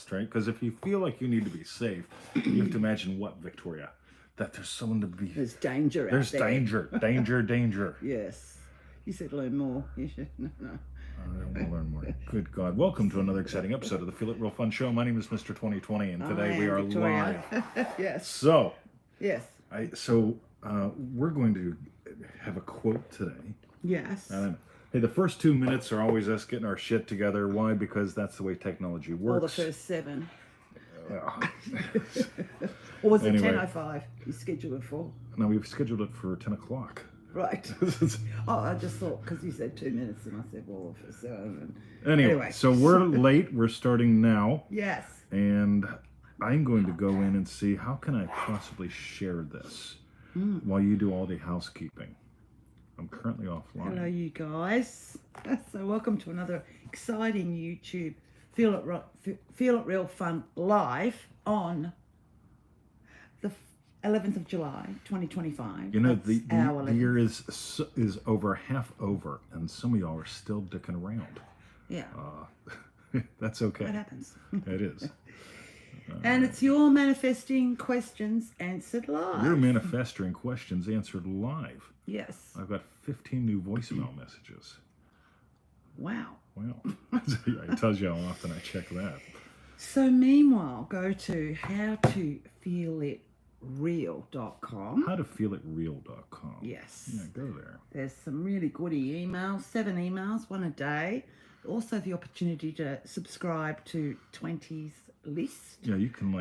trust, right? Because if you feel like you need to be safe, you have to imagine what, Victoria? That there's someone to be... There's danger out there. There's danger. Yes. You said learn more. You should. No. I want to learn more. Good God. Welcome to another exciting episode of the Feel It Real Fun Show. My name is Mr. 2020, and today we are Victoria. live. Yes. So, Yes. we're going to have a quote today. Yes. Hey, the first 2 minutes are always us getting our shit together. Why? Because that's the way technology works. Or the first 7. Or was it Anyway. 10:05? You scheduled it for? No, we've scheduled it for 10 o'clock. Right. Oh, I just thought, because you said 2 minutes, and I said, well, for 7. Anyway, so we're late. We're starting now. Yes. And I'm going to go in and see how can I possibly share this while you do all the housekeeping. I'm currently offline. Hello, you guys. So welcome to another exciting YouTube Feel It Real Fun live on the 11th of July, 2025. You know, That's the our year is over half over, and some of y'all are still dicking around. Yeah. That's okay. That happens. It is. And it's your manifesting questions answered live. You're manifesting questions answered live. Yes. I've got 15 new voicemail messages. Wow. Wow. It tells you how often I check that. So meanwhile, go to howtofeelitreal.com. Howtofeelitreal.com. Yes. Yeah, go there. There's some really goody emails, 7 emails, 1 a day. Also the opportunity to subscribe to 20's list. Yeah, you can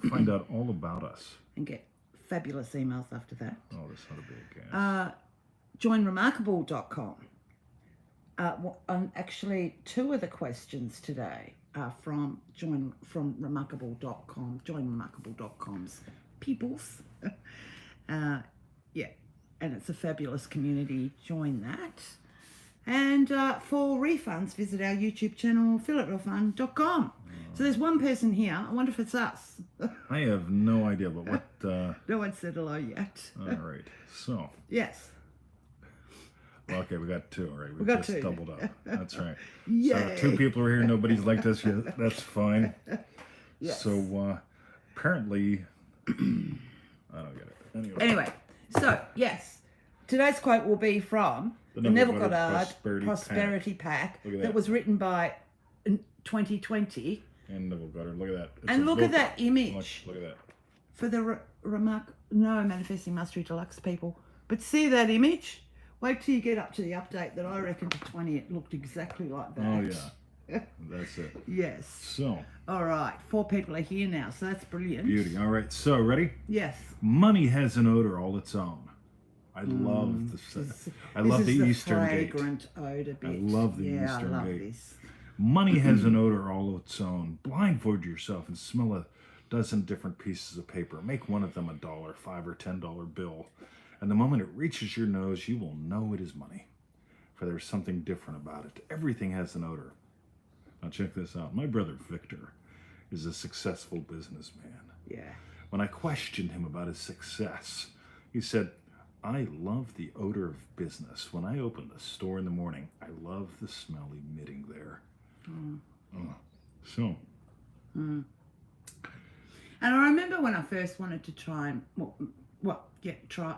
find out all about us. And get fabulous emails after that. Oh, that's not a big gas. Joinremarkable.com. Actually, 2 of the questions today are from remarkable.com, joinremarkable.com's peoples. Yeah, and it's a fabulous community. Join that. And for refunds, visit our YouTube channel, feelitrealfun.com. So there's one person here. I wonder if it's us. I have no idea, but what... No one said hello yet. All right, so... Yes. Well, okay, we got 2, right? We got just 2. doubled up. That's right. Yay. So 2 people are here. Nobody's liked us yet. That's fine. Yes. So apparently, I don't get it. Anyway, so yes, today's quote will be from the Neville Goddard Prosperity Pack that was written by 2020. And Neville Goddard, look at that. It's and look at that image. Look at that. For the Manifesting Mastery Deluxe people. But see that image? Wait till you get up to the update that I reckon to 20 it looked exactly like that. Oh, yeah. That's it. Yes. So. All right. 4 people are here now, so that's brilliant. Beauty. All right. So, ready? Yes. Money has an odor all its own. I love this. I love the Eastern Gate. Fragrant odor bit. I love the Eastern I love Gate. this. Money has an odor all its own. Blindfold yourself and smell a dozen different pieces of paper. Make one of them $1, $5 or $10 bill. And the moment it reaches your nose, you will know it is money. For there's something different about it. Everything has an odor. Now check this out. My brother Victor is a successful businessman. Yeah. When I questioned him about his success, he said, I love the odor of business. When I open the store in the morning, I love the smell emitting there. So. And I remember when I first wanted to try and, try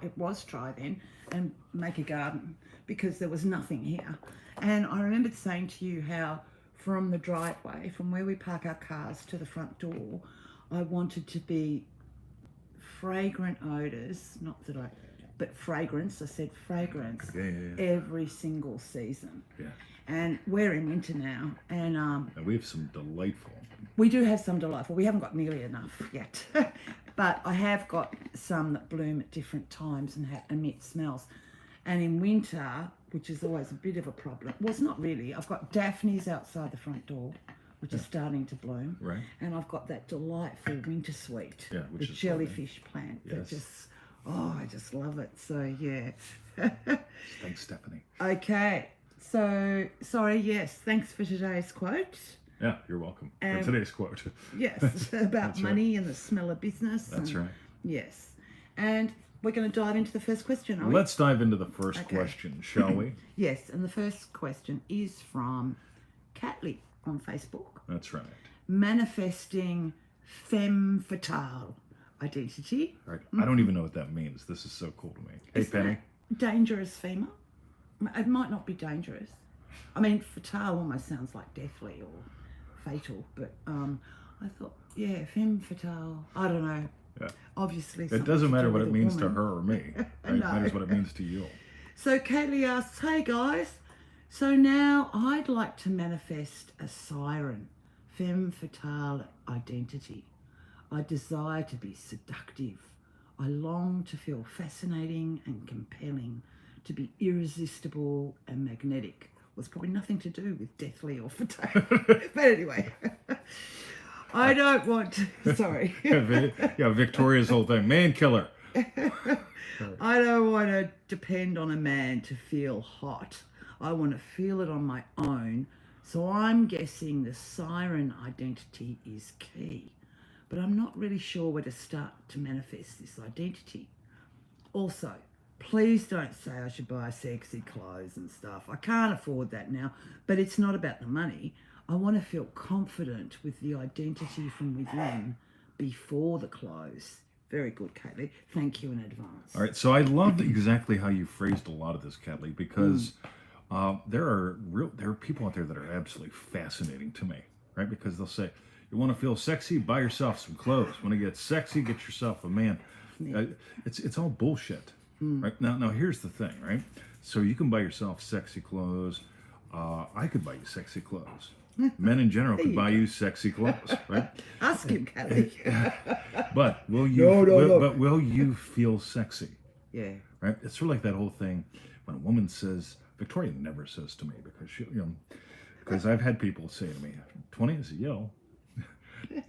then, and make a garden, because there was nothing here. And I remembered saying to you how from the driveway, from where we park our cars to the front door, I wanted to be fragrant odors, but fragrance, I said fragrance, every single season. Yeah. And we're in winter now, and we have some delightful. We do have some delightful. We haven't got nearly enough yet. But I have got some that bloom at different times and emit smells. And in winter, which is always a bit of a problem, well, it's not really. I've got daphnes outside the front door, which is starting to bloom. Right. And I've got that delightful winter sweet, the jellyfish plant. Yes. That just, I just love it. So, yeah. Thanks, Stephanie. Okay. So, sorry, yes. Thanks for today's quote. Yeah, you're welcome. For today's quote. Yes, about money and the smell of business. That's right. Yes. And we're going to dive into the first question, are we? Let's dive into the first question, shall we? Yes, and the first question is from Katli on Facebook. That's right. manifesting femme fatale identity. Right. I don't even know what that means. This is so cool to me. Hey, Isn't Penny. that dangerous female? It might not be dangerous. I mean, fatale almost sounds like deathly or fatal, but I thought, yeah, femme fatale. I don't know. Yeah. Obviously, It something doesn't to matter do what with it a means to woman. her or me. Right? It No. matters what it means to you. So Katli asks, hey guys, so now I'd like to manifest a siren, femme fatale identity. I desire to be seductive. I long to feel fascinating and compelling, to be irresistible and magnetic. Well, it's probably nothing to do with deathly or fatale. But anyway, I don't want to, sorry. Yeah, Victoria's whole thing. Man killer. I don't want to depend on a man to feel hot. I want to feel it on my own. So I'm guessing the siren identity is key. But I'm not really sure where to start to manifest this identity. Also, please don't say I should buy sexy clothes and stuff. I can't afford that now, but it's not about the money. I want to feel confident with the identity from within before the clothes. Very good, Katli. Thank you in advance. All right, so I love exactly how you phrased a lot of this, Katli, because there are people out there that are absolutely fascinating to me, right? Because they'll say, you want to feel sexy, buy yourself some clothes. Want to get sexy, get yourself a man. It's all bullshit, right? Now here's the thing, right? So you can buy yourself sexy clothes. I could buy you sexy clothes. Men in general could buy you sexy clothes, right? Ask him, Katli. But will you? No. But will you feel sexy? Yeah. Right? It's sort of like that whole thing when a woman says. Victoria never says to me because because I've had people say to me, 20 is a yo.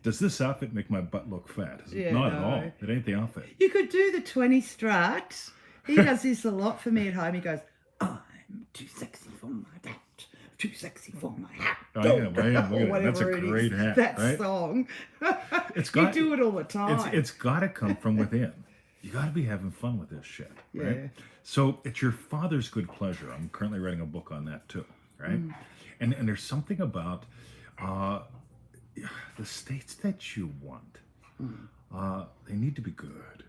Does this outfit make my butt look fat? Not at all. It ain't the outfit. You could do the 20 strut. He does this a lot for me at home. He goes, I'm too sexy for my hat. Too sexy for my hat. I am. Look at it. That's a great hat. That right? song. It's You do it all the time. It's got to come from within. You got to be having fun with this shit, right? So it's your father's good pleasure. I'm currently writing a book on that too, right? And there's something about the states that you want. They need to be good.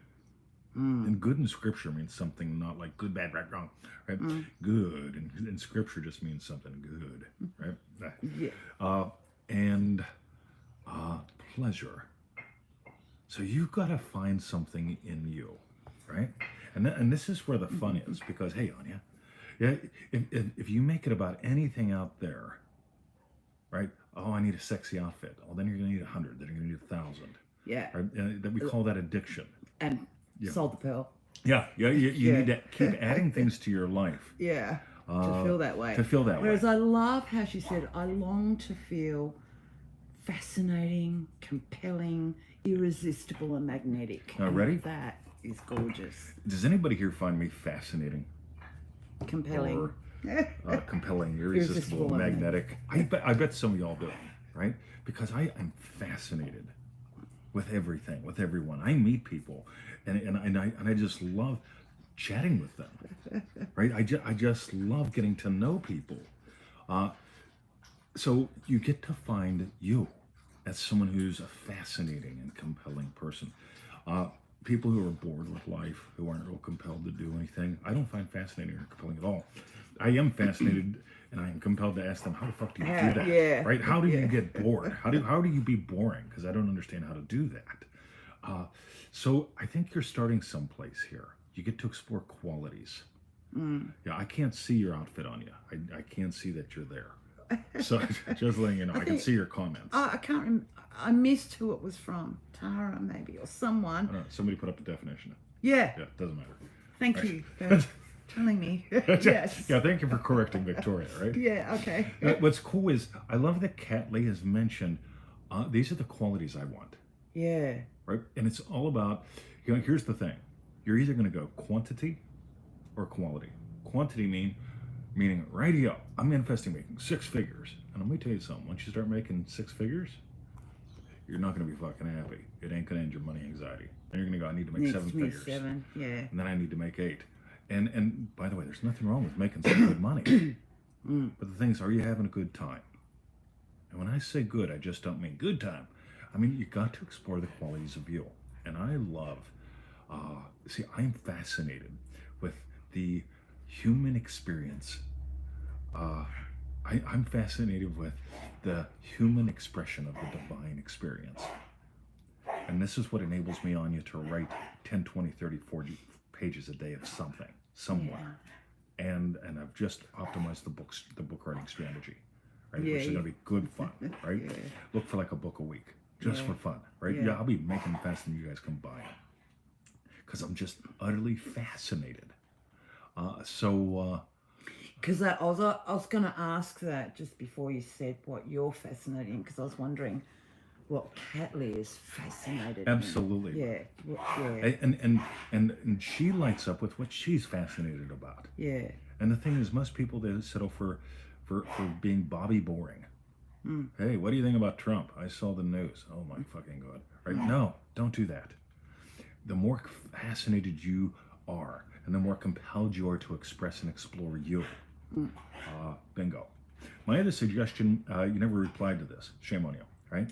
And good in scripture means something not like good, bad, right, wrong, right? Good in scripture just means something good, right? And pleasure. So you've got to find something in you, right? And this is where the fun is, because hey, Anya, yeah, if you make it about anything out there, right? Oh, I need a sexy outfit. Oh, then you're gonna need 100. Then you're gonna need 1,000. Yeah. Right? And we call that addiction. And sold the pearl. Yeah. You need to keep adding things to your life. Yeah. To feel that way. To feel that way. Whereas I love how she said, I long to feel fascinating, compelling, irresistible, and magnetic. Now, ready? That is gorgeous. Does anybody here find me fascinating? Compelling. Or compelling, irresistible, magnetic? I bet some of y'all do, right? Because I am fascinated with everything, with everyone. I meet people, and I just love chatting with them, right? I just love getting to know people. So you get to find you as someone who's a fascinating and compelling person. People who are bored with life, who aren't real compelled to do anything, I don't find fascinating or compelling at all. I am fascinated, and I am compelled to ask them, how the fuck do you do that? Yeah. Right? How do you get bored? How do you be boring? Because I don't understand how to do that. So I think you're starting someplace here. You get to explore qualities. Yeah, I can't see your outfit on you. I can't see that you're there. So just letting you know, I can see your comments. I can't remember. I missed who it was from. Tara, maybe, or someone. I don't know. Somebody put up the definition. Yeah. Yeah, doesn't matter. Thank you for telling me. Yes. Yeah, thank you for correcting Victoria, right? Yeah, okay. What's cool is I love that Katli has mentioned these are the qualities I want. Yeah. Right? And it's all about, here's the thing. You're either going to go quantity or quality. Quantity meaning, radio, I'm manifesting making 6 figures. And let me tell you something. Once you start making 6 figures, you're not going to be fucking happy. It ain't going to end your money anxiety. And you're going to go, I need to make 7 figures. 7, yeah. And then I need to make 8. And by the way, there's nothing wrong with making some good money. But the thing is, are you having a good time? And when I say good, I just don't mean good time. I mean, you got to explore the qualities of you. And I love, see, I'm fascinated with the human experience. I'm fascinated with the human expression of the divine experience. And this is what enables me, Anya, to write 10, 20, 30, 40 pages a day of something, somewhere. And I've just optimized the book writing strategy, right? Yeah, Which is going to be good fun, right? Yeah. Look for like a book a week, just for fun, right? Yeah. I'll be making them faster than you guys combined, because I'm just utterly fascinated. Because I was going to ask that just before you said what you're fascinated in, because I was wondering what Katli is fascinated Absolutely. in. And she lights up with what she's fascinated about. Yeah. And the thing is, most people, they settle for being Bobby boring. Hey, what do you think about Trump? I saw the news. Oh my fucking God. Right? No, don't do that. The more fascinated you are, and the more compelled you are to express and explore you, bingo. My other suggestion, you never replied to this. Shame on you, right?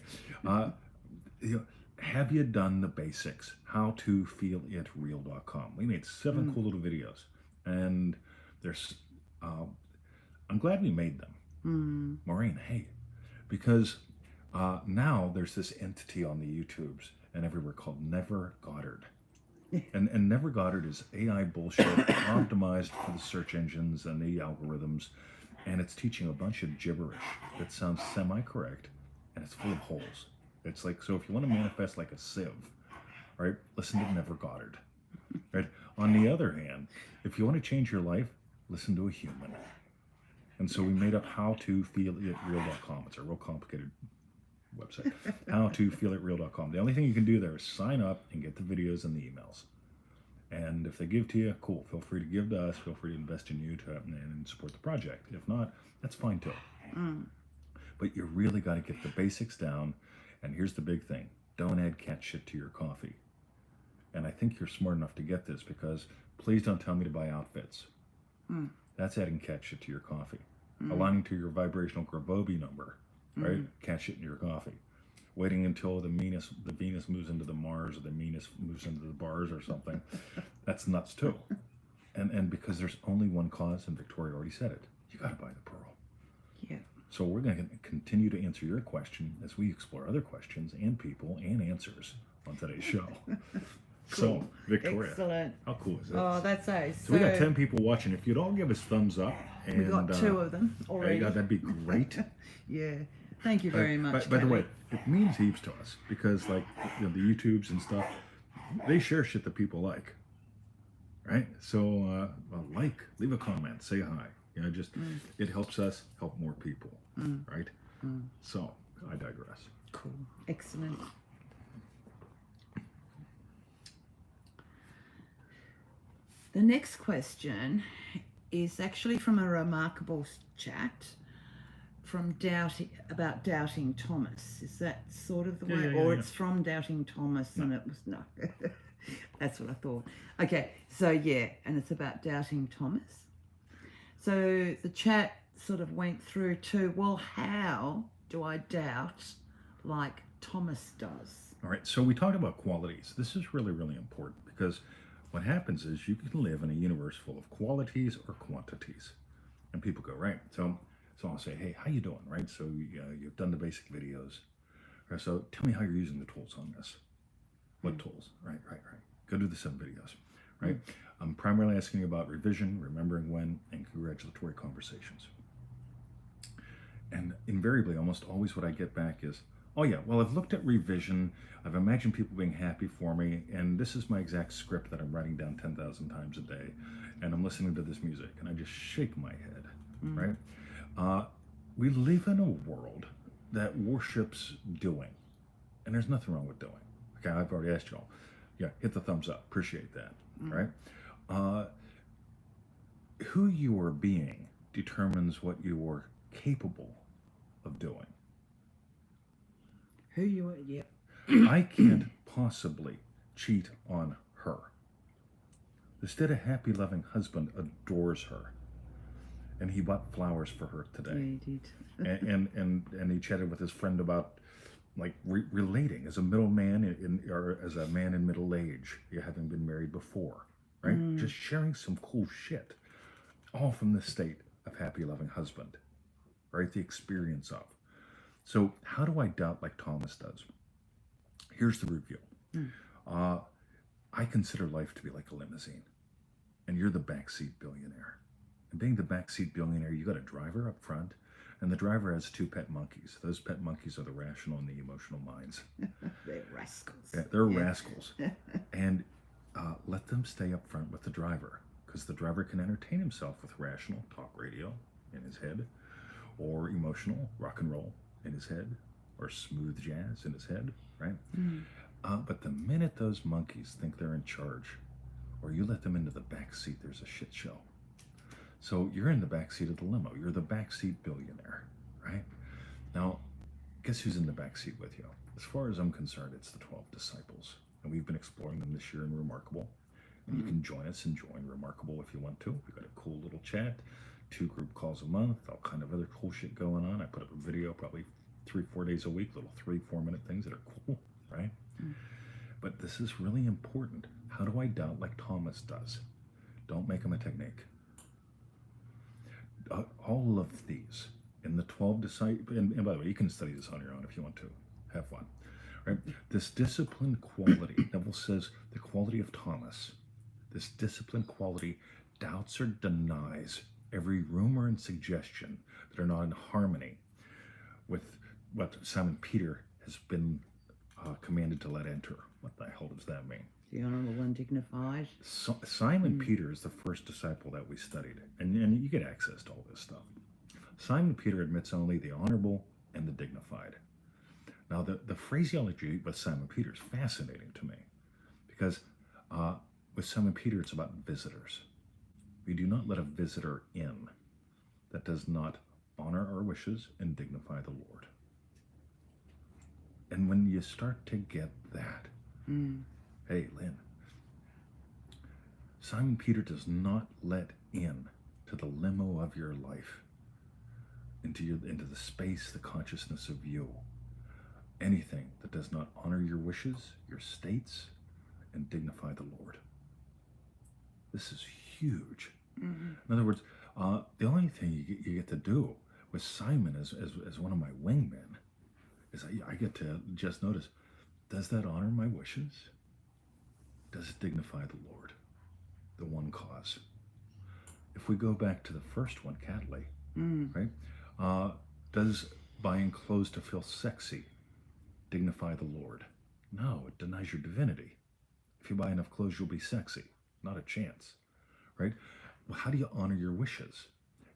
Have you done the basics? How to feel it real.com. We made 7 cool little videos, and there's, I'm glad we made them. Maureen, hey, because now there's this entity on the YouTubes and everywhere called Never Goddard. And Never Goddard is AI bullshit optimized for the search engines and the algorithms, and it's teaching a bunch of gibberish that sounds semi-correct, and it's full of holes. It's like, so if you want to manifest like a sieve, right, listen to Never Goddard. Right? On the other hand, if you want to change your life, listen to a human. And so we made up howtofeelitreal.com. It's a real complicated website. Howtofeelitreal.com. The only thing you can do there is sign up and get the videos and the emails. And if they give to you, cool. Feel free to give to us. Feel free to invest in you and support the project. If not, that's fine too. But you really got to get the basics down. And here's the big thing. Don't add cat shit to your coffee. And I think you're smart enough to get this, because please don't tell me to buy outfits. That's adding cat shit to your coffee. Aligning to your vibrational Gravobi number, right? Cat shit in your coffee. Waiting until the Venus moves into the Mars, or the Venus moves into the bars or something. That's nuts too. And because there's only one cause, and Victoria already said it, you got to buy the pearl. Yeah. So we're going to continue to answer your question as we explore other questions and people and answers on today's show. So, Victoria, Excellent. how cool is this? Oh, that's nice. So we got 10 people watching. If you'd all give us thumbs up. And, we got 2 of them already. Yeah, that'd be great. Yeah. Thank you very much. By the way, it means heaps to us, because like the YouTubes and stuff, they share shit that people like. Right? So leave a comment, say hi. You know, just it helps us help more people. Right? So I digress. Cool. Excellent. The next question is actually from a remarkable chat from about doubting Thomas. Is that sort of the way? Yeah. It's from doubting Thomas, and it was no. That's what I thought. Okay, so yeah, and it's about doubting Thomas. So the chat sort of went through to, well, how do I doubt like Thomas does? All right, so we talked about qualities. This is really, really important, because what happens is you can live in a universe full of qualities or quantities. And people go, right, so I'll say, hey, how you doing, right? So you've done the basic videos. Right, so tell me how you're using the tools on this. What tools? Right. Go do the 7 videos, right? I'm primarily asking about revision, remembering when, and congratulatory conversations. And invariably, almost always what I get back is, oh yeah, well, I've looked at revision, I've imagined people being happy for me, and this is my exact script that I'm writing down 10,000 times a day, and I'm listening to this music, and I just shake my head, right? We live in a world that worships doing, and there's nothing wrong with doing. Okay, I've already asked you all. Yeah, hit the thumbs up, appreciate that, right? Who you are being determines what you are capable of doing. Who you are, yeah. I can't possibly cheat on her. Instead, a happy, loving husband adores her. and he bought flowers for her Yeah, today. he did. And he chatted with his friend about like relating as a middle man or as a man in middle age, you having been married before, right? Just sharing some cool shit, all from the state of happy, loving husband, right? The experience of. So how do I doubt like Thomas does? Here's the review. I consider life to be like a limousine, and you're the backseat billionaire. And being the backseat billionaire, you got a driver up front, and the driver has two pet monkeys. Those pet monkeys are the rational and the emotional minds. They're rascals. Yeah, they're rascals. And let them stay up front with the driver, because the driver can entertain himself with rational talk radio in his head, or emotional rock and roll in his head, or smooth jazz in his head, right? But the minute those monkeys think they're in charge, or you let them into the back seat, there's a shit show. So you're in the back seat of the limo. You're the backseat billionaire, right? Now, guess who's in the back seat with you? As far as I'm concerned, it's the 12 disciples. And we've been exploring them this year in Remarkable. And you can join us and join Remarkable if you want to. We've got a cool little chat, 2 group calls a month, all kind of other cool shit going on. I put up a video probably 3-4 days a week, little 3-4 minute things that are cool, right? But this is really important. How do I doubt like Thomas does? Don't make them a technique. All of these in the 12 disciples, and by the way, you can study this on your own if you want to. Have fun, right? This disciplined quality, Neville says the quality of Thomas, this disciplined quality doubts or denies every rumor and suggestion that are not in harmony with what Simon Peter has been commanded to let enter. What the hell does that mean? The honorable and dignified. Simon Peter is the first disciple that we studied, and you get access to all this stuff. Simon Peter admits only the honorable and the dignified. Now, the phraseology with Simon Peter is fascinating to me, because with Simon Peter, it's about visitors. We do not let a visitor in that does not honor our wishes and dignify the Lord. And when you start to get that, hey, Lynn, Simon Peter does not let in to the limo of your life, into the space, the consciousness of you, anything that does not honor your wishes, your states, and dignify the Lord. This is huge. In other words, the only thing you get to do with Simon as one of my wingmen is I get to just notice, does that honor my wishes? Does it dignify the Lord, the one cause? If we go back to the first one, Katli, right? Does buying clothes to feel sexy dignify the Lord? No, it denies your divinity. If you buy enough clothes, you'll be sexy. Not a chance, right? Well, how do you honor your wishes?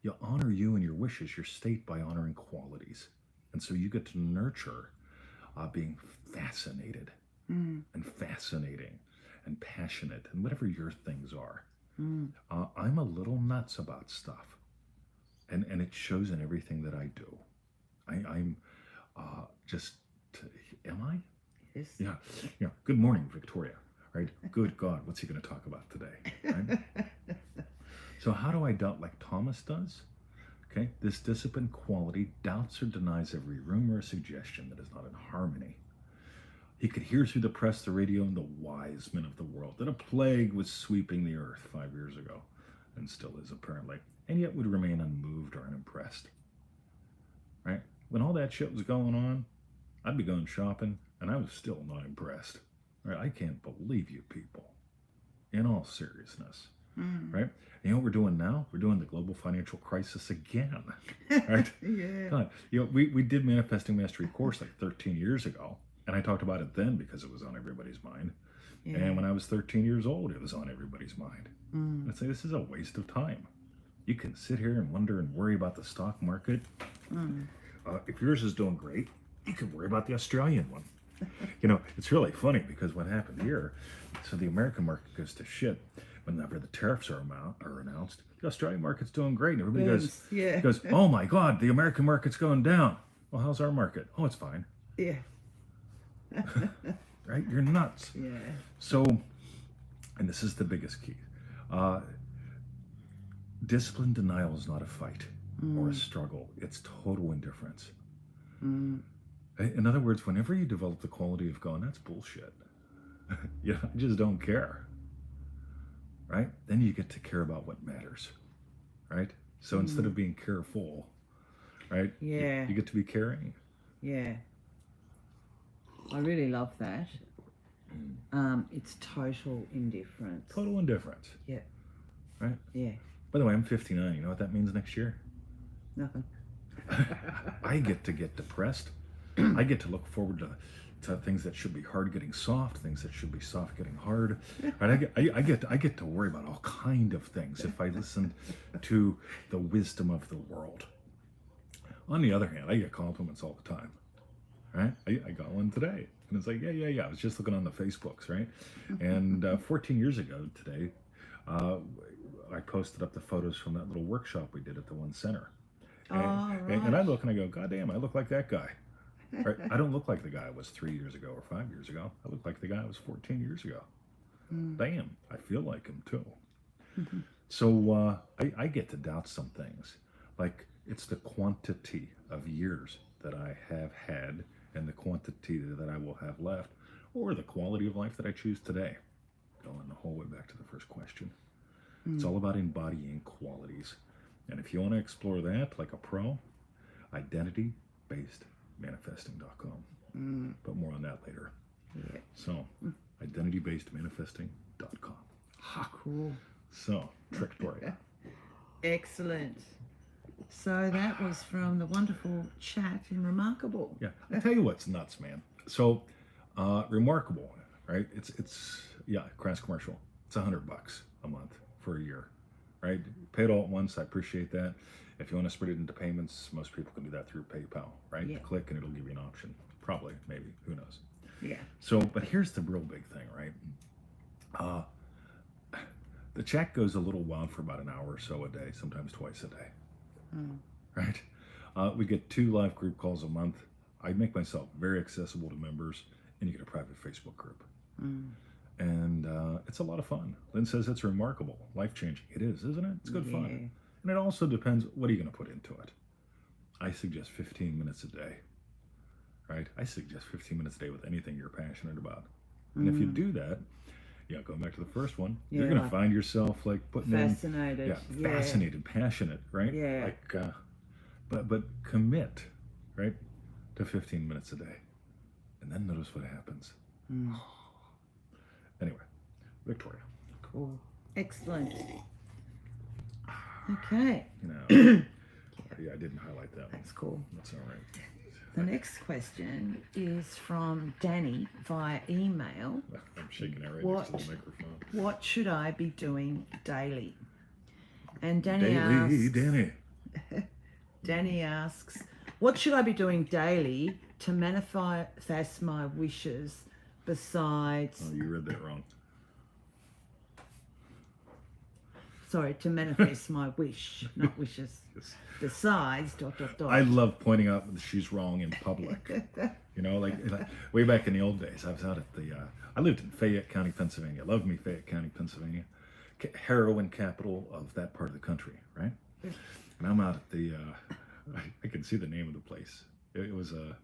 You honor you and your wishes, your state, by honoring qualities. And so you get to nurture being fascinated and fascinating and passionate and whatever your things are. I'm a little nuts about stuff. And it shows in everything that I do. I'm just, am I? Yes. Yeah. Good morning, Victoria. Right? Good God, what's he going to talk about today? Right? So how do I doubt like Thomas does? Okay, this disciplined quality doubts or denies every rumor or suggestion that is not in harmony. He could hear through the press, the radio, and the wise men of the world that a plague was sweeping the earth 5 years ago, and still is apparently, and yet would remain unmoved or unimpressed. Right? When all that shit was going on, I'd be going shopping, and I was still not impressed. Right? I can't believe you people. In all seriousness. Right? You know what we're doing now? We're doing the global financial crisis again. Right? Yeah. God, we did Manifesting Mastery course like 13 years ago. And I talked about it then because it was on everybody's mind. Yeah. And when I was 13 years old, it was on everybody's mind. I'd say this is a waste of time. You can sit here and wonder and worry about the stock market. If yours is doing great, you can worry about the Australian one. It's really funny because what happened here, so the American market goes to shit whenever the tariffs are announced. The Australian market's doing great, and everybody goes, oh my God, the American market's going down. Well, how's our market? Oh, it's fine. Yeah. Right? You're nuts. Yeah. So, and this is the biggest key. Discipline denial is not a fight or a struggle. It's total indifference. In other words, whenever you develop the quality of going, that's bullshit. I just don't care. Right? Then you get to care about what matters. Right? So instead of being careful, right? Yeah. You get to be caring. Yeah. I really love that. It's total indifference. Total indifference. Yeah. Right? Yeah. By the way, I'm 59. You know what that means next year? Nothing. I get to get depressed. I get to look forward to things that should be hard getting soft, things that should be soft getting hard. Right? I get to worry about all kind of things if I listen to the wisdom of the world. On the other hand, I get compliments all the time. Right? I got one today. And it's like, yeah. I was just looking on the Facebooks, right? And 14 years ago today, I posted up the photos from that little workshop we did at the One Center. And I look and I go, God damn, I look like that guy. Right? I don't look like the guy I was 3 years ago or 5 years ago. I look like the guy I was 14 years ago. Damn, I feel like him too. So I get to doubt some things. Like it's the quantity of years that I have had and the quantity that I will have left, or the quality of life that I choose today. Going the whole way back to the first question. It's all about embodying qualities. And if you want to explore that like a pro, identitybasedmanifesting.com. But more on that later. Yeah. So, identitybasedmanifesting.com. Cool. So, Victoria. Excellent. So that was from the wonderful chat in Remarkable. Yeah, I tell you what's nuts, man. So, Remarkable, right? It's crass commercial. It's $100 a month for a year, right? Pay it all at once. I appreciate that. If you want to split it into payments, most people can do that through PayPal, right? Yeah. Click and it'll give you an option. Probably, maybe, who knows? Yeah. So, but here's the real big thing, right? The chat goes a little wild for about an hour or so a day, sometimes twice a day. Right? We get 2 live group calls a month. I make myself very accessible to members, and you get a private Facebook group. And it's a lot of fun. Lynn says it's remarkable, life-changing. It is, isn't it? It's good fun. And it also depends, what are you going to put into it? I suggest 15 minutes a day, right? I suggest 15 minutes a day with anything you're passionate about. And if you do that, going back to the first one, you're going to find yourself like putting fascinated. Fascinated, passionate, right? Yeah. Like, but commit, right, to 15 minutes a day, and then notice what happens. Anyway, Victoria. Cool. Excellent. Okay. I didn't highlight that one. That's cool. That's all right. The next question is from Danny via email. I'm shaking that right next to the microphone. What should I be doing daily? And Danny asks, what should I be doing daily to manifest my wishes besides... Oh, you read that wrong. Sorry, to manifest my wish, not wishes. Yes. Besides, ... I love pointing out that she's wrong in public. Like way back in the old days, I was out at I lived in Fayette County, Pennsylvania. Love me, Fayette County, Pennsylvania. Heroin capital of that part of the country, right? And I'm out at I can see the name of the place. It was a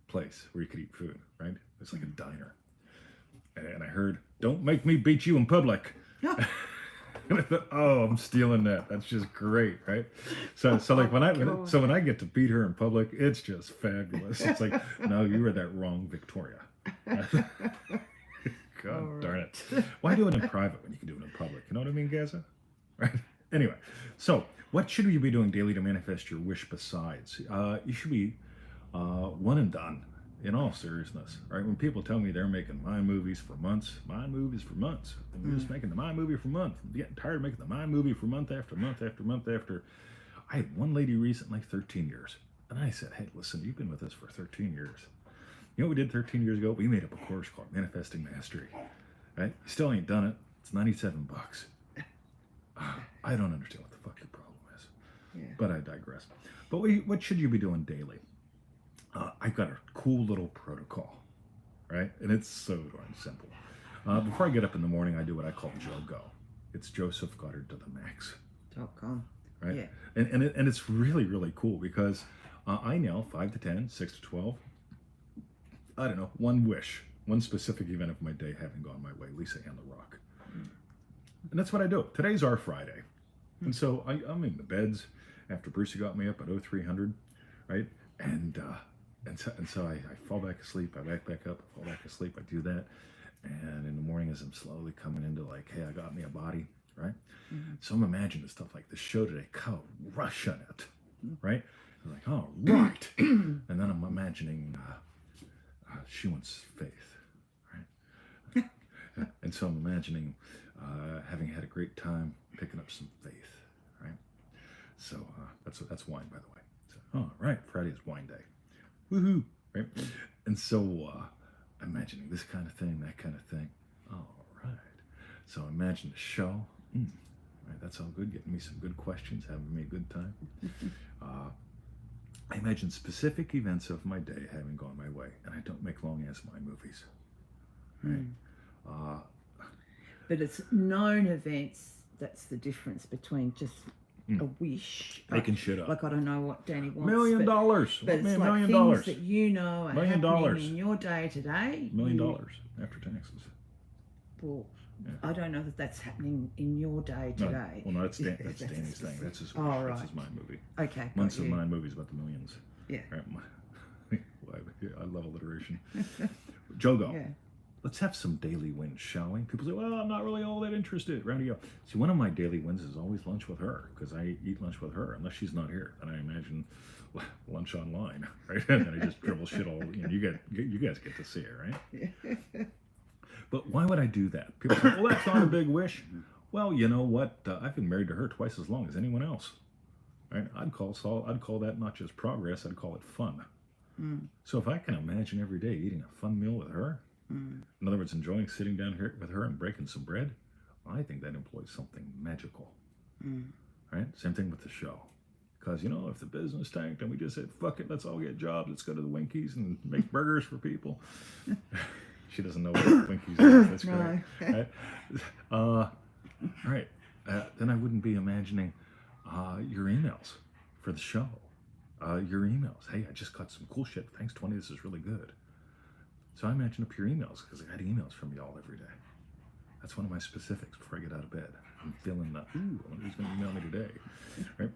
place where you could eat food, right? It's like a diner. And I heard, "Don't make me beat you in public." And I thought, oh, I'm stealing that. That's just great, right? So like when I get to beat her in public, it's just fabulous. It's like, no, you read that wrong, Victoria. God darn it. Why do it in private when you can do it in public? You know what I mean, Gaza? Right? Anyway, so what should you be doing daily to manifest your wish besides? You should be one and done. In all seriousness, right? When people tell me they're making mind movies for months, mind movies for months, and we're just making the mind movie for months, I'm getting tired of making the mind movie for month after month after month after. I had one lady recently, 13 years, and I said, "Hey, listen, you've been with us for 13 years. You know what we did 13 years ago? We made up a course called Manifesting Mastery, right? You still ain't done it. It's $97. I don't understand what the fuck your problem is, but I digress. But what should you be doing daily? I've got a cool little protocol, right? And it's so darn simple. Before I get up in the morning, I do what I call JOGO. It's Joseph Goddard to the max. .com. right? Yeah. And it's really, really cool because I nail 5 to 10, 6 to 12. I don't know, one wish, one specific event of my day having gone my way, Lisa and the Rock. And that's what I do. Today's our Friday. And so I'm in the beds after Brucey got me up at 0300, right? And so I fall back asleep, I back up, I fall back asleep, I do that. And in the morning as I'm slowly coming into like, hey, I got me a body, right? So I'm imagining stuff like the show today, crushing it, right? I'm like, oh, right. And then I'm imagining she wants faith, right? And so I'm imagining having had a great time picking up some faith, right? So that's wine, by the way. So, oh, right, Friday is wine day. Woohoo, right? And so I'm imagining this kind of thing, that kind of thing. All right. So imagine the show. Right, that's all good, getting me some good questions, having me a good time. I imagine specific events of my day having gone my way, and I don't make long-ass mind movies. Right? But it's known events. That's the difference between just a wish. Making shit up. Like, I don't know what Danny wants. $1 million. But it's like $1 million. things that you know are happening in your day today. $1 million after taxes. Well, yeah. I don't know that that's happening in your day today. No, well, no, that's Danny's thing. That's his, right. That's his mind movie. Okay. Months of mind movies about the millions. Yeah. Right? I love alliteration. Jogo. Yeah. Let's have some daily wins, shall we? People say, well, I'm not really all that interested. Round you go. See, one of my daily wins is always lunch with her, because I eat lunch with her, unless she's not here. And I imagine lunch online, right? And I just dribble shit all, you guys get to see it, right? Yeah. But why would I do that? People say, well, that's not a big wish. Well, you know what? I've been married to her twice as long as anyone else, right? I'd call that not just progress, I'd call it fun. So if I can imagine every day eating a fun meal with her, in other words, enjoying sitting down here with her and breaking some bread, I think that employs something magical, right? Same thing with the show. Because, if the business tanked and we just said, fuck it, let's all get jobs, let's go to the Winkies and make burgers for people. She doesn't know what Winkies is. That's great. No. Right? Then I wouldn't be imagining your emails for the show. Your emails. Hey, I just got some cool shit. Thanks, 20. This is really good. So I imagine up your emails, because I got emails from y'all every day. That's one of my specifics before I get out of bed. I'm feeling that, I wonder who's going to email me today. Right?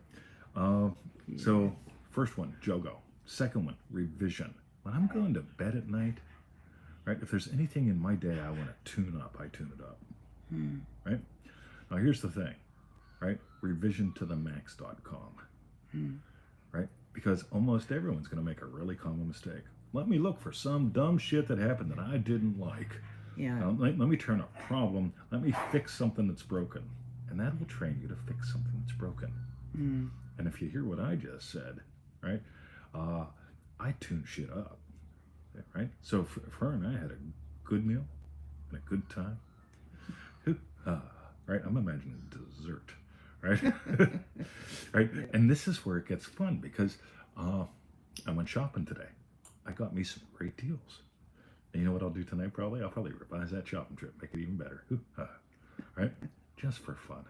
So, first one, Jogo. Second one, revision. When I'm going to bed at night, right, if there's anything in my day I want to tune up, I tune it up. Right? Now, here's the thing, right? revisiontothemax.com. Right? Because almost everyone's going to make a really common mistake. Let me look for some dumb shit that happened that I didn't like. Yeah. Let me turn a problem. Let me fix something that's broken. And that will train you to fix something that's broken. And if you hear what I just said, right, I tune shit up. Right? So if her and I had a good meal and a good time, right, I'm imagining dessert. Right? Right? Yeah. And this is where it gets fun, because I went shopping today. I got me some great deals. And you know what I'll do tonight probably? I'll probably revise that shopping trip, make it even better. Right? Just for fun.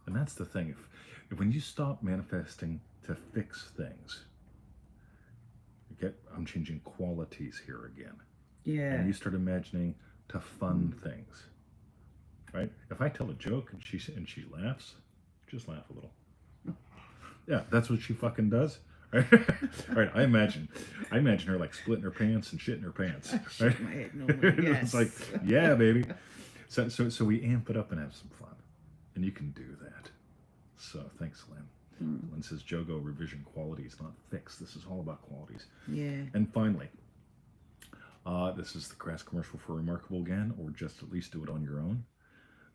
And that's the thing. If when you stop manifesting to fix things, I'm changing qualities here again. Yeah. And you start imagining to fun things. Right? If I tell a joke and she laughs, just laugh a little. Yeah, that's what she fucking does. Right? Right, I imagine her like splitting her pants and shitting her pants. Right? My head normally, yes. It's like, yeah, baby. So we amp it up and have some fun, and you can do that. So thanks, Lynn. Lynn says, Jogo, revision qualities, not fix. This is all about qualities. Yeah. And finally, this is the crass commercial for Remarkable again, or just at least do it on your own.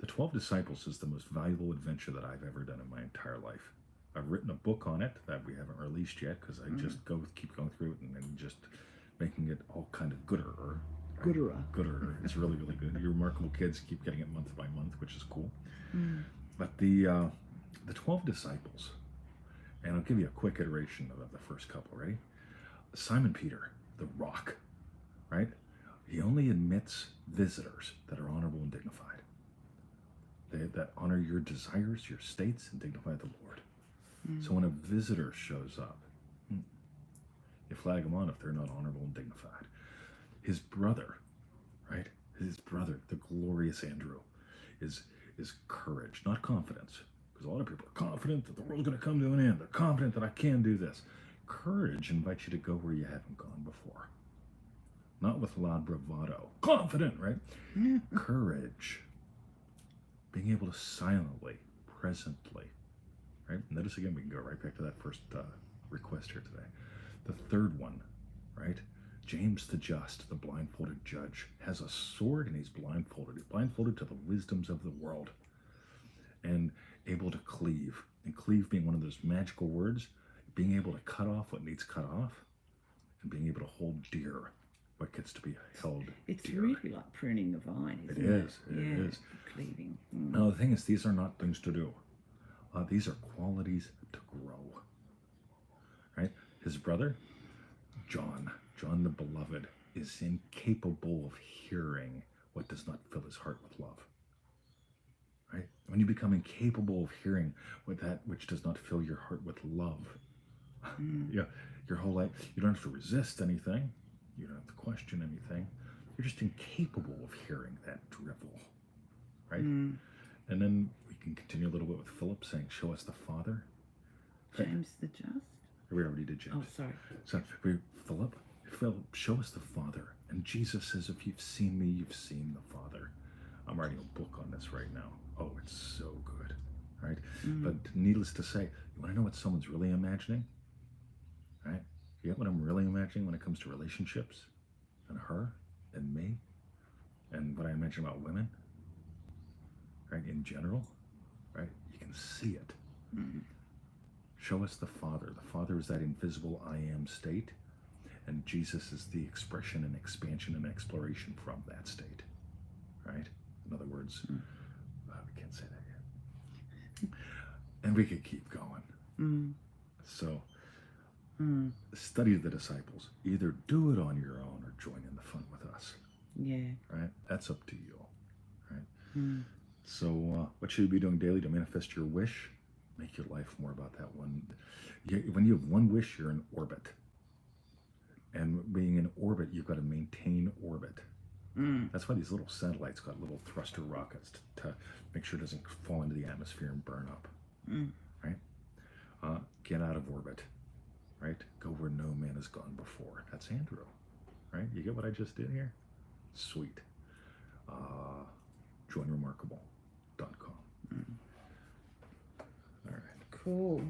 The 12 Disciples is the most valuable adventure that I've ever done in my entire life. I've written a book on it that we haven't released yet, because I just keep going through it and just making it all kind of gooder. Gooder. It's really, really good. Your Remarkable Kids keep getting it month by month, which is cool. But the 12 Disciples, and I'll give you a quick iteration of the first couple, ready? Simon Peter, the rock, right? He only admits visitors that are honorable and dignified. that honor your desires, your states, and dignify the Lord. So when a visitor shows up, you flag them on if they're not honorable and dignified. His brother, right? His brother, the glorious Andrew, is courage, not confidence. Because a lot of people are confident that the world's going to come to an end. They're confident that I can do this. Courage invites you to go where you haven't gone before. Not with loud bravado. Confident, right? Courage. Being able to silently, presently, right? Notice again, we can go right back to that first request here today. The third one, right? James the just, the blindfolded judge, has a sword and he's blindfolded. He's blindfolded to the wisdoms of the world and able to cleave. And cleave being one of those magical words, being able to cut off what needs cut off and being able to hold dear what gets to be held It's dear. really like pruning the vine, isn't It is. It yeah, is. cleaving. Now, the thing is, these are not things to do. These are qualities to grow. Right? His brother, John the beloved, is incapable of hearing what does not fill his heart with love. Right? When you become incapable of hearing what that which does not fill your heart with love, yeah, your whole life, you don't have to resist anything. You don't have to question anything. You're just incapable of hearing that drivel. Right? And then we can continue a little bit with Philip saying, show us the Father. James the just? We already did James. Oh, sorry. So Philip, show us the Father. And Jesus says, if you've seen me, you've seen the Father. I'm writing a book on this right now. Oh, it's so good. Right? But needless to say, you want to know what someone's really imagining? Right? You get what I'm really imagining when it comes to relationships? And her and me? And what I imagine about women? Right? In general? Right? You can see it. Show us the Father. The Father is that invisible I am state, and Jesus is the expression and expansion and exploration from that state. Right? In other words, we can't say that yet. And we could keep going. So, study the disciples. Either do it on your own or join in the fun with us. Yeah. Right? That's up to you. Right? So, what should you be doing daily to manifest your wish? Make your life more about that one. When you have one wish, you're in orbit. And being in orbit, you've got to maintain orbit. That's why these little satellites got little thruster rockets to make sure it doesn't fall into the atmosphere and burn up. Right? Get out of orbit. Right? Go where no man has gone before. That's Andrew. Right? You get what I just did here? Sweet. Joinremarkable.com. All right. Cool.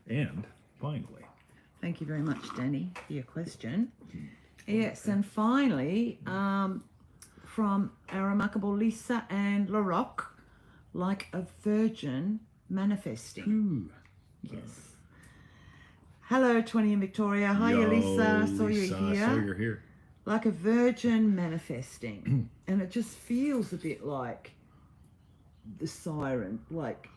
And finally, Thank you very much, Danny, for your question. Yes, and finally, from our remarkable Lisa and LaRoque, like a virgin manifesting. Yes. Hello, 20 in Victoria. Hi, Lisa. Saw you here. Saw you're here. Like a virgin manifesting. And it just feels a bit like the siren, like,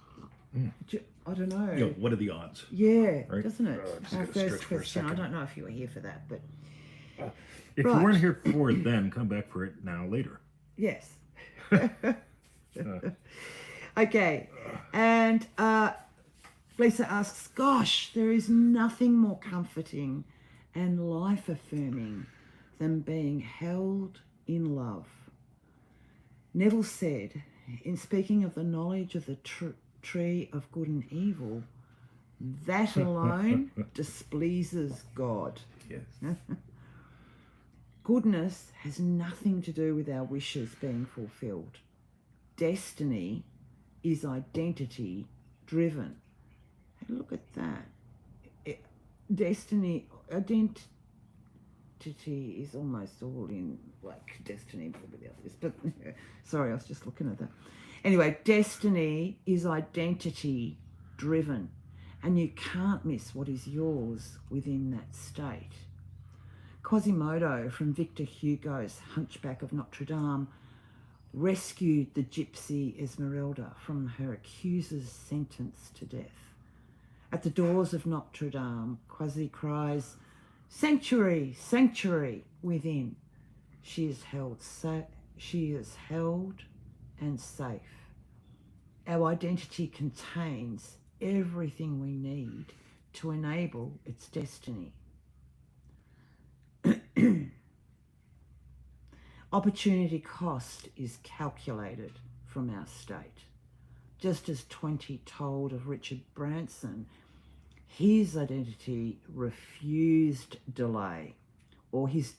I don't know. Yo, what are the odds? Yeah, Right? doesn't it? Just Our gotta stretch first for a question. I second. don't know if you were here for that, but If Right. you weren't here for it then, come back for it now later. yes. Okay. And Lisa asks, gosh, there is nothing more comforting and life affirming than being held in love. Neville said, in speaking of the knowledge of the tree of good and evil, that alone displeases God. Yes. Goodness has nothing to do with our wishes being fulfilled. Destiny is identity driven. Look at that. Identity is almost all in like destiny, probably the others. But sorry, I was just looking at that. Anyway, destiny is identity driven, and you can't miss what is yours within that state. Quasimodo from Victor Hugo's Hunchback of Notre Dame rescued the gypsy Esmeralda from her accuser's sentence to death. At the doors of Notre Dame, Quasi cries, "Sanctuary, sanctuary!" within. She is held and safe. Our identity contains everything we need to enable its destiny. Opportunity cost is calculated from our state. Just as 20 told of Richard Branson, his identity refused delay or his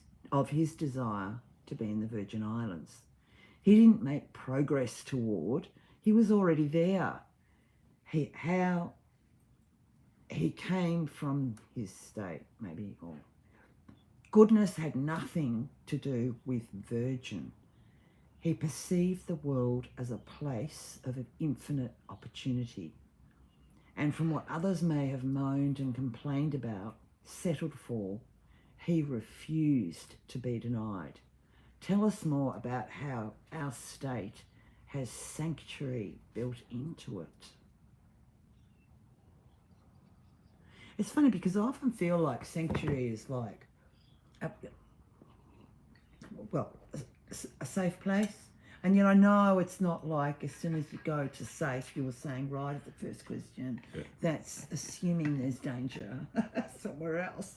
desire to be in the Virgin Islands. He didn't make progress toward, he was already there. He came from his state, maybe, or goodness had nothing to do with virgin. He perceived the world as a place of infinite opportunity. And from what others may have moaned and complained about, settled for, he refused to be denied. Tell us more about how our state has sanctuary built into it. It's funny because I often feel like sanctuary is like, a safe place. And yet I know it's not like as soon as you go to safe, you were saying right at the first question, that's assuming there's danger somewhere else.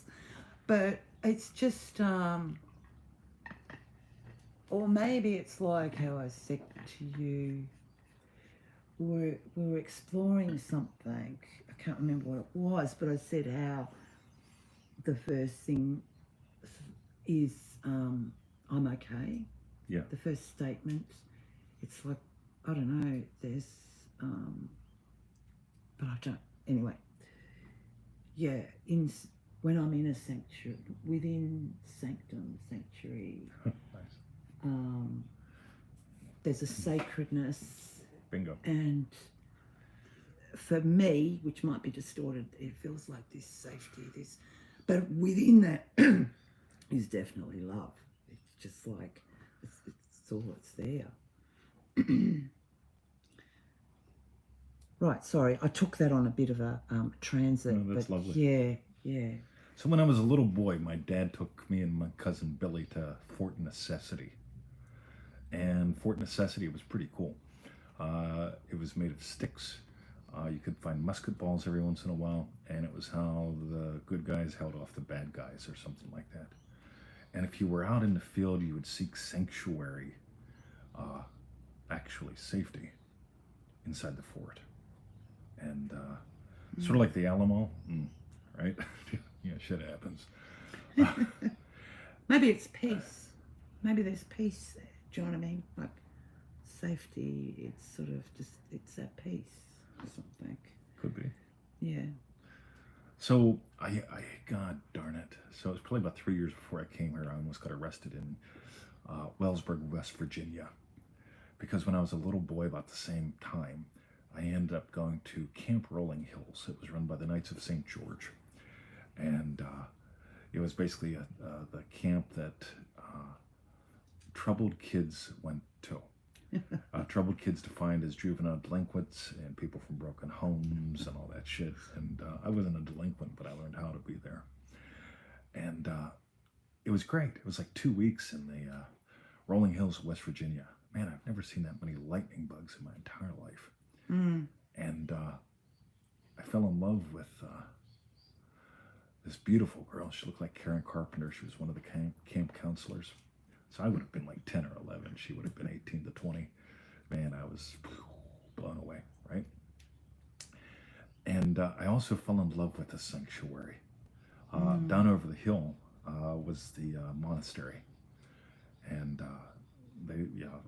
But it's just, or maybe it's like how I said to you, we were exploring something. I can't remember what it was, but I said how the first thing is I'm okay. Yeah. The first statement, it's like, I don't know, there's, but I don't, anyway. Yeah, when I'm in a sanctuary, within sanctuary, Nice. there's a sacredness. Bingo. And for me, which might be distorted, it feels like this safety, but within that is definitely love. It's just like, it's all that's there. Right, sorry, I took that on a bit of a transit. No, that's but lovely. Yeah. So when I was a little boy, my dad took me and my cousin Billy to Fort Necessity. And Fort Necessity was pretty cool. It was made of sticks. You could find musket balls every once in a while, and it was how the good guys held off the bad guys or something like that. And if you were out in the field, you would seek sanctuary, actually safety, inside the fort. And sort of like the Alamo, right? Yeah, shit happens. Maybe it's peace. Maybe there's peace there. Do you know what I mean? Like safety, it's sort of just, it's at peace or something. Could be. Yeah. So God darn it. So it was probably about 3 years before I came here. I almost got arrested in Wellsburg, West Virginia. Because when I was a little boy, about the same time, I ended up going to Camp Rolling Hills. It was run by the Knights of St. George. And it was basically the camp that troubled kids went to. Troubled kids defined as juvenile delinquents and people from broken homes and all that shit. And I wasn't a delinquent, but I learned how to be there. And it was great. It was like 2 weeks in the Rolling Hills, West Virginia. Man, I've never seen that many lightning bugs in my entire life. And I fell in love with this beautiful girl. She looked like Karen Carpenter. She was one of the camp counselors. So I would have been like 10 or 11. She would have been 18 to 20. Man, I was blown away, right? And I also fell in love with the sanctuary. Down over the hill was the monastery. And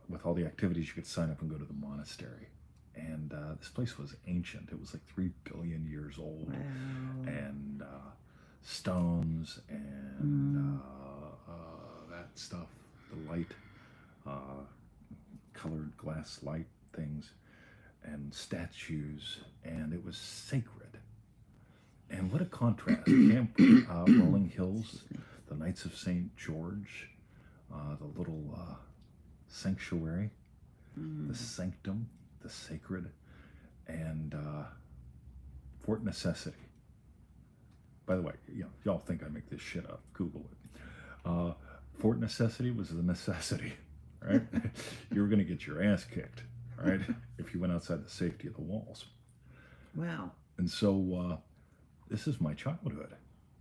with all the activities, you could sign up and go to the monastery. And this place was ancient. It was like 3 billion years old. Wow. And stones and that stuff, the light, colored glass light things, and statues, and it was sacred. And what a contrast. Camp Rolling Hills, the Knights of St. George, the little sanctuary, the sanctum, the sacred, and Fort Necessity. By the way, y'all think I make this shit up. Google it. Fort Necessity was the necessity, right? You were going to get your ass kicked, right? If you went outside the safety of the walls. Wow. And so this is my childhood.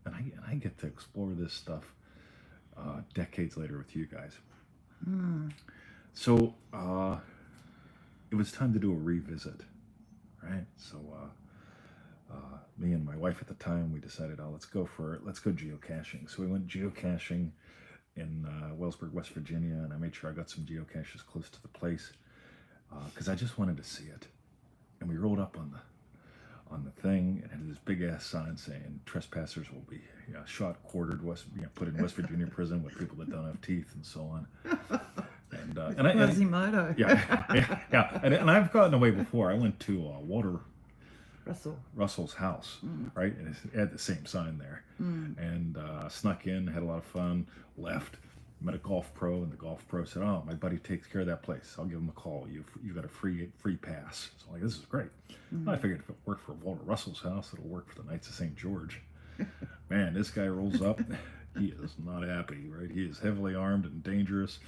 And I get to explore this stuff decades later with you guys. So it was time to do a revisit, right? So me and my wife at the time, we decided, let's go geocaching. So we went geocaching in Wellsburg, West Virginia, and I made sure I got some geocaches close to the place because I just wanted to see it. And we rolled up on the thing, and it had this big ass sign saying trespassers will be shot, quartered, put in West Virginia prison with people that don't have teeth, and so on. And Quasimodo. yeah. And I've gotten away before. I went to Russell's house, right? And it had the same sign there. And snuck in, had a lot of fun, left, met a golf pro, and the golf pro said, "Oh, my buddy takes care of that place. I'll give him a call. You got a free pass." So I'm like, this is great. I figured if it worked for Walter Russell's house, it'll work for the Knights of St. George. Man, this guy rolls up. He is not happy, right? He is heavily armed and dangerous.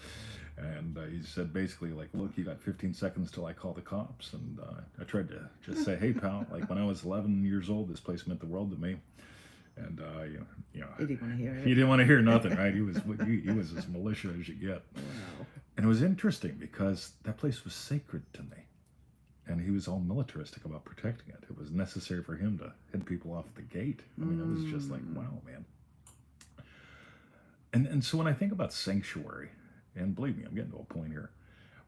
And he said basically, like, look, you got 15 seconds till I call the cops. And I tried to just say, hey, pal, like when I was 11 years old, this place meant the world to me. And He didn't want to hear it. he didn't want to hear nothing, right? He was as militia as you get. Wow. And it was interesting because that place was sacred to me. And he was all militaristic about protecting it. It was necessary for him to head people off the gate. I mean, it was just like, wow, man. And so when I think about sanctuary, and believe me, I'm getting to a point here.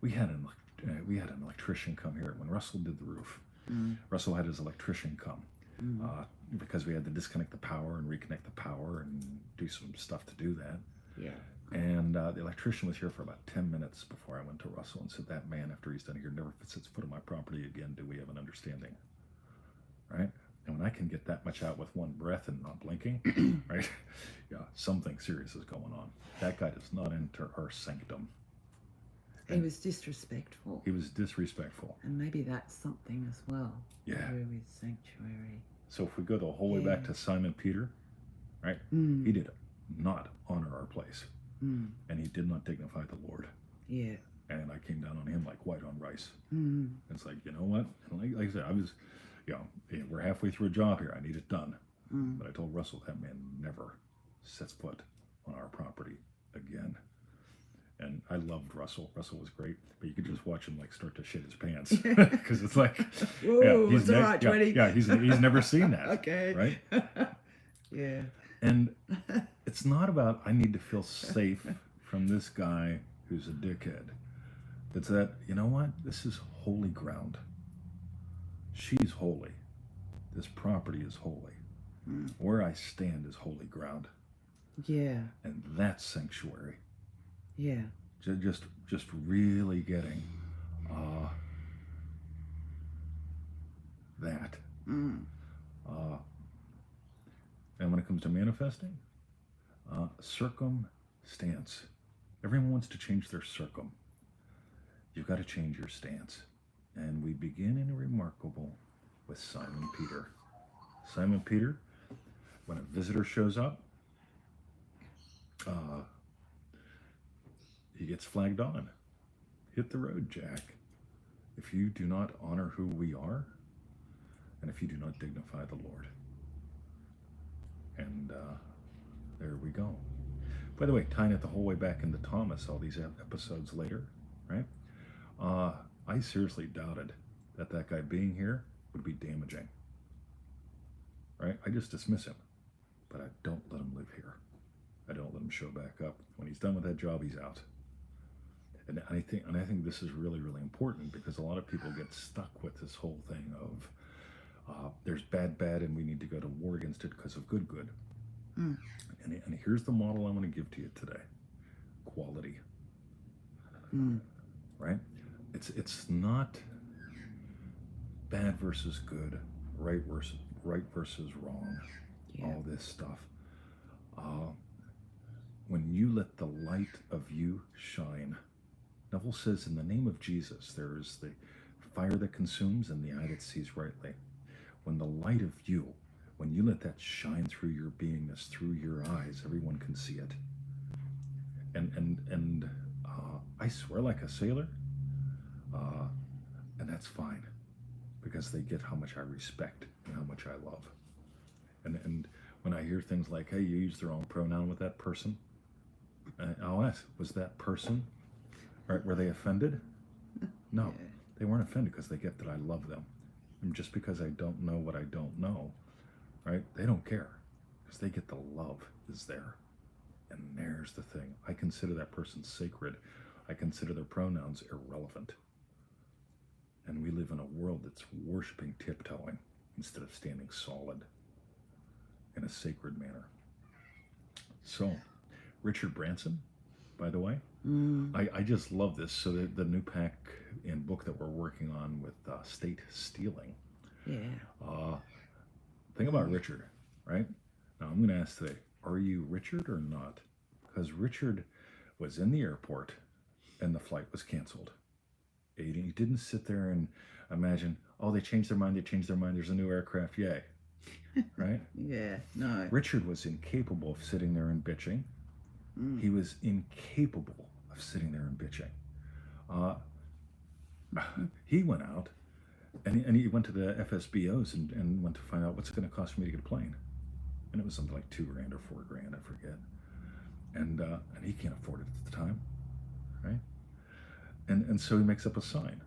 We had an electrician come here when Russell did the roof. Russell had his electrician come because we had to disconnect the power and reconnect the power and do some stuff to do that. Yeah. And the electrician was here for about 10 minutes before I went to Russell and said, that man, after he's done here, never sets foot on my property again. Do we have an understanding? Right? And when I can get that much out with one breath and not blinking, right? Yeah, something serious is going on. That guy does not enter our sanctum. He was disrespectful. He was disrespectful. And maybe that's something as well. Yeah. To do with sanctuary. So if we go the whole way back to Simon Peter, right? He did not honor our place. And he did not dignify the Lord. Yeah. And I came down on him like white on rice. It's like, you know what? And like I said, I was, we're halfway through a job here. I need it done. But I told Russell, that man never sets foot on our property again. And I loved Russell. Russell was great, but you could just watch him like start to shit his pants because it's like, whoa, it's all right, 20. He's never seen that. Okay. Right? Yeah. And it's not about I need to feel safe from this guy who's a dickhead. It's that, you know what? This is holy ground. She's holy. This property is holy. Where I stand is holy ground. Yeah. And that's sanctuary. Yeah. Just really getting that. And when it comes to manifesting, circumstance. Everyone wants to change their circum. You've got to change your stance. And we begin in a remarkable with Simon Peter. Simon Peter, when a visitor shows up, he gets flagged on. Hit the road, Jack. If you do not honor who we are, and if you do not dignify the Lord. And there we go. By the way, tying it the whole way back into Thomas, all these episodes later, right? I seriously doubted that guy being here would be damaging. Right? I just dismiss him, but I don't let him live here. I don't let him show back up. When he's done with that job, he's out. And I think this is really, really important because a lot of people get stuck with this whole thing of there's bad, and we need to go to war against it because of good. And here's the model I'm going to give to you today: quality. Right? It's not bad versus good, right versus wrong. Yeah. All this stuff. When you let the light of you shine, Neville says, in the name of Jesus, there is the fire that consumes and the eye that sees rightly. When the light of you, when you let that shine through your beingness, through your eyes, everyone can see it. And I swear like a sailor, And that's fine, because they get how much I respect and how much I love. And when I hear things like, hey, you use the wrong pronoun with that person, I'll ask, was that person, right, were they offended? No, Yeah. they weren't offended because they get that I love them. And just because I don't know what I don't know, right, they don't care because they get the love is there. And there's the thing. I consider that person sacred. I consider their pronouns irrelevant. And we live in a world that's worshiping tiptoeing instead of standing solid in a sacred manner. So, Richard Branson, by the way, I just love this. So the new pack and book that we're working on with state stealing. Yeah. Think about Richard, right? Now I'm going to ask today, are you Richard or not? Because Richard was in the airport and the flight was canceled. He didn't sit there and imagine, oh, they changed their mind, there's a new aircraft, yay. Right? Yeah. No. Richard was incapable of sitting there and bitching. He was incapable of sitting there and bitching. He went out and he went to the FSBOs and went to find out what's it going to cost for me to get a plane. And it was something like $2,000 or $4,000, I forget. And he can't afford it at the time, right? And so he makes up a sign.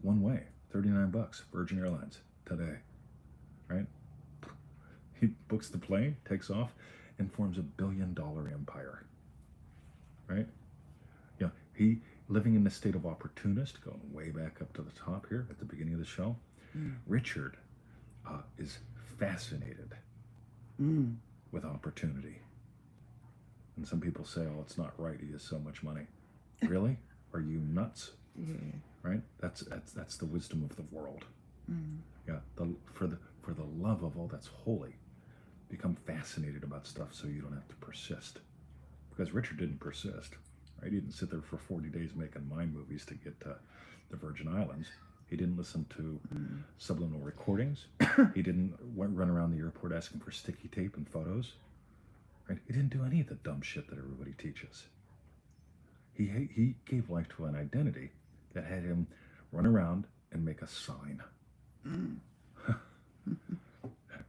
One way, $39, Virgin Airlines today, right? He books the plane, takes off, and forms $1 billion empire, right? You know, he living in the state of opportunist, going way back up to the top here at the beginning of the show. Richard is fascinated with opportunity. And some people say, oh, it's not right. He has so much money. Really? Are you nuts? Yeah. Right? That's the wisdom of the world. Yeah. For the love of all that's holy, become fascinated about stuff so you don't have to persist. Because Richard didn't persist. Right? He didn't sit there for 40 days making mind movies to get to the Virgin Islands. He didn't listen to subliminal recordings. He didn't run around the airport asking for sticky tape and photos. Right? He didn't do any of the dumb shit that everybody teaches. He gave life to an identity that had him run around and make a sign.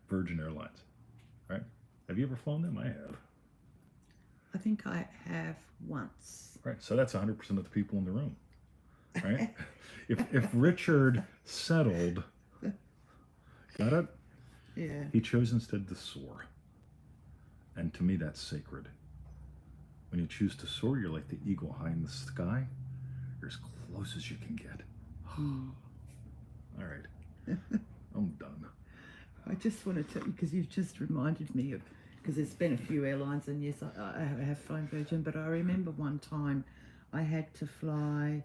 Virgin Airlines, right? Have you ever flown them? I have. I think I have once. Right, so that's 100% of the people in the room, right? if Richard settled, got it? Yeah. He chose instead to soar. And to me, that's sacred. When you choose to soar, you're like the eagle high in the sky. You're as close as you can get. All right. I'm done. I just want to tell you, because you've just reminded me of, because there's been a few airlines, and yes, I have flown Virgin, but I remember one time I had to fly,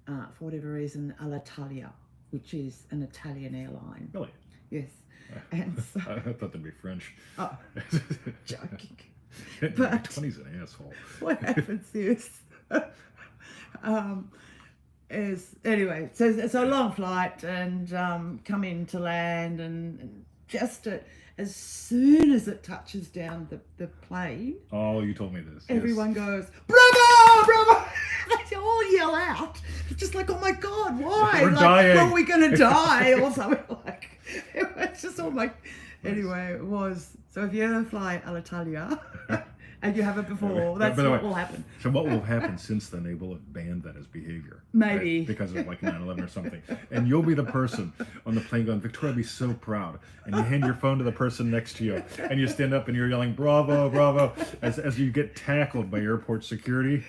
for whatever reason, Alitalia, which is an Italian airline. Really? Yes. And so, I thought that'd be French. oh, joking. But But 20's an asshole. what happens is anyway, so it's a long flight, and come in to land, and just as soon as it touches down the plane, Oh, you told me this. everyone goes, bravo, bravo. They all yell out, just like, oh my God, why? We're like, dying. are we going to die or something? Like, it was just all like, anyway, it was. So if you ever fly Alitalia, and you haven't before, that's By the what way, will happen. So what will happen since then? They will have banned that as behavior. Maybe. Right? Because of like 9/11 or something. And you'll be the person on the plane going, Victoria will be so proud. And you hand your phone to the person next to you. And you stand up and you're yelling, bravo, bravo, as you get tackled by airport security.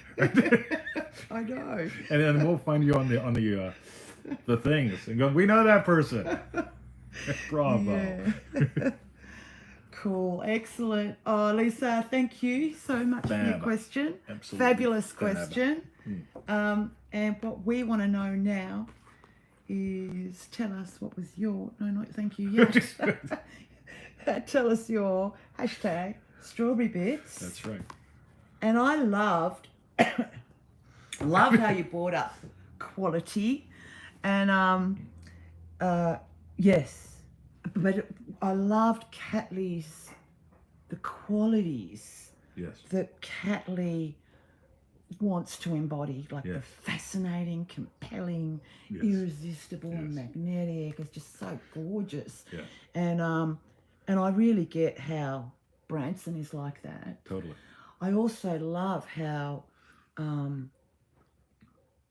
I know. And then we'll find you on the things and go, we know that person. Bravo. Yeah. Cool, excellent. Oh, Lisa, thank you so much for your Fab. question. Absolutely. Fabulous Fab. question. And what we want to know now is, tell us what was your, no, not thank you yet. Tell us your hashtag strawberry bits. That's right. And I loved how you brought up quality, and yes, but I loved Katli's, the qualities Yes. that Katli wants to embody, like the Yes. fascinating, compelling, Yes. irresistible, and Yes. magnetic. It's just so gorgeous. Yes. And I really get how Branson is like that. Totally. I also love how the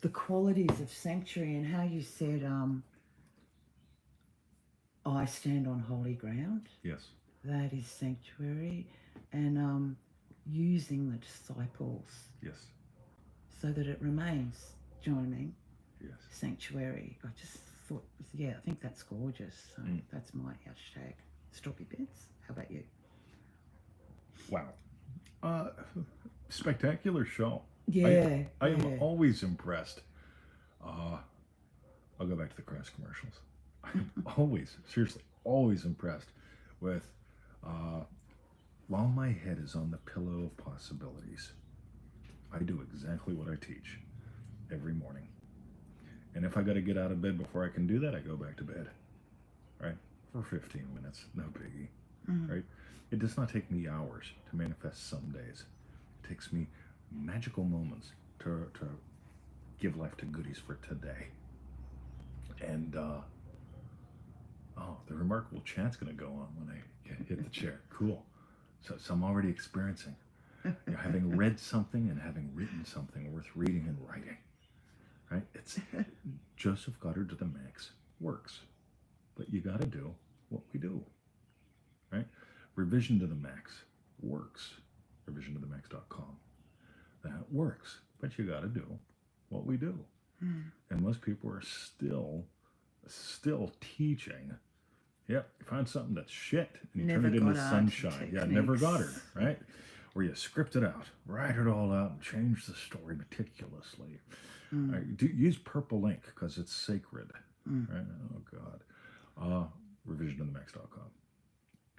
qualities of sanctuary and how you said, I stand on holy ground. Yes. That is sanctuary. And using the disciples Yes. so that it remains, do you know what I mean? Yes. Sanctuary. I just thought, yeah, I think that's gorgeous. So that's my hashtag. Stalky Bits. How about you? Wow. Spectacular show. Yeah. I am always impressed. I'll go back to the Crest commercials. I'm always, seriously, always impressed with while my head is on the pillow of possibilities, I do exactly what I teach every morning. And if I got to get out of bed before I can do that, I go back to bed, right? For 15 minutes, no biggie, right? It does not take me hours to manifest some days. It takes me magical moments to give life to goodies for today. And, the remarkable chant's going to go on when I hit the chair. Cool. So I'm already experiencing, having read something and having written something worth reading and writing, right? It's Joseph Goddard to the max works, but you got to do what we do, right? Revision to the max works. Revisiontothemax.com. That works, but you got to do what we do. And most people are still teaching. Yep, you find something that's shit and you turn it into sunshine. Yeah, never Goddard, right? Or you script it out, write it all out, and change the story meticulously. Right? Use purple ink because it's sacred. Right? Oh God. Revisiontothemax.com.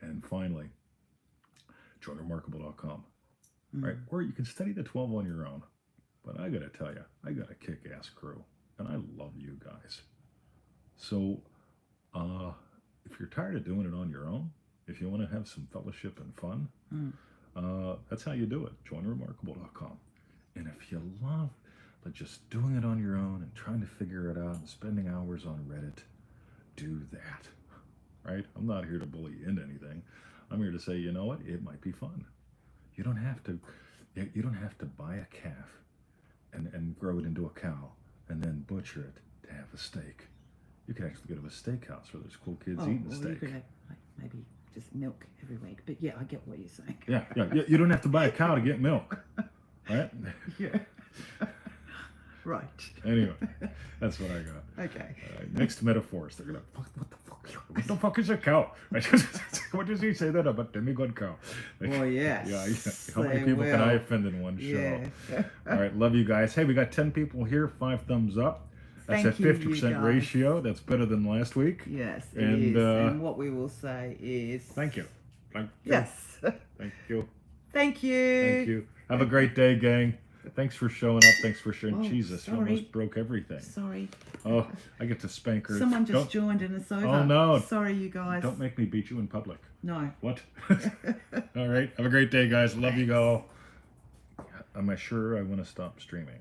And finally, joinremarkable.com. Right? Or you can study the 12 on your own. But I got to tell you, I got a kick-ass crew, and I love you guys. So, if you're tired of doing it on your own, if you want to have some fellowship and fun, that's how you do it. JoinRemarkable.com. And if you love just doing it on your own and trying to figure it out and spending hours on Reddit, do that. Right? I'm not here to bully you into anything. I'm here to say, you know what? It might be fun. You don't have to buy a calf and grow it into a cow and then butcher it to have a steak. You can actually go to a steakhouse where there's cool kids eating steak. You could have maybe just milk every week. But yeah, I get what you're saying. Yeah. You don't have to buy a cow to get milk, right? Yeah. Right. Anyway, that's what I got. Okay. Mixed metaphors. They're gonna, what the fuck is a cow? What does he say that about demigod cow? Well, yes. Yeah. How many people can I offend in one show? Yeah. All right, love you guys. Hey, we got 10 people here, 5 thumbs up. That's Thank a 50% ratio. That's better than last week. Yes, it is. And what we will say is... Thank you. Yes. Thank you. Thank you. Thank you. Have a great day, gang. Thanks for showing up. Thanks for sharing. Jesus, you almost broke everything. Sorry. Oh, I get to spank her. Someone just joined and it's over. Oh, no. Sorry, you guys. Don't make me beat you in public. No. What? All right. Have a great day, guys. Love you all. Am I sure I want to stop streaming?